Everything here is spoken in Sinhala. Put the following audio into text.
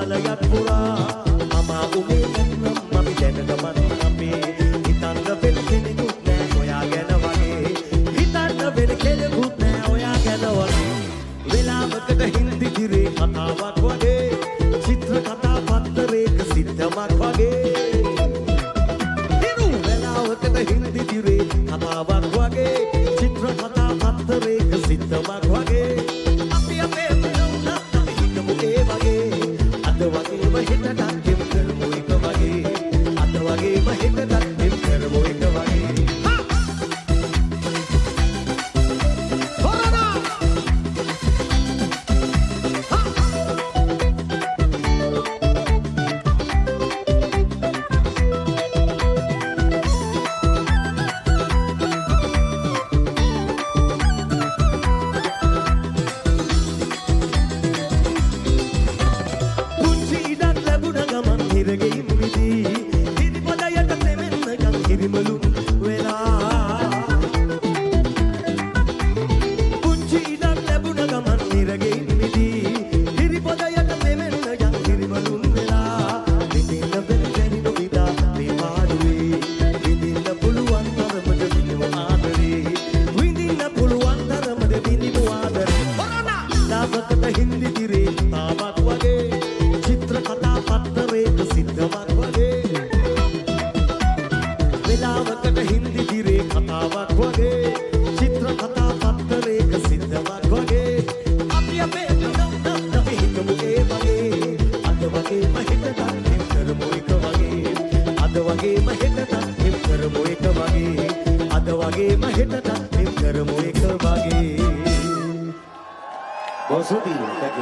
කාලයක් පුරා අමා උනේ නැත්නම් අපි දැනගමත් අපේ හිතන්න වෙන කෙනෙකුත් නෑ ඔයා ගැන වගේ හිතන්න වෙන කෙනෙකුත් නෑ ඔයා ගැන වගේ වෙලාවකට හින්දි දිරේ කතාවක් වගේ චිත්‍ර කතා පත්තරයක සිද්ධමක් වගේ වෙලාවකට හින්දි දිරේ කතාවක් වගේ චිත්‍ර කතා පත්තරයක සිද්ධමක් වගේ අපි අපේ අද වගේම හිතට දෙම් කරමු එක වගේ අද වගේම හිතට දෙම් කරමු එක වගේ හින්දි දිරේ තාමත් වගේ චිත්‍ර කතා පත්තරයක සිද්ධමක් වගේ වෙලාවකට හින්දි දිරේ කතාවක් වගේ චිත්‍ර කතා පත්තරයක සිද්ධමක් වගේ අපි අපේ අපි හිතමු ඒ වගේ අද වගේම හිතට දෙම් කරමු එක වගේ අද වගේම හිතට දෙම් කරමු එක වගේ අද වගේම හිතට දෙම් කරමු එක වගේ Boss, what do you think?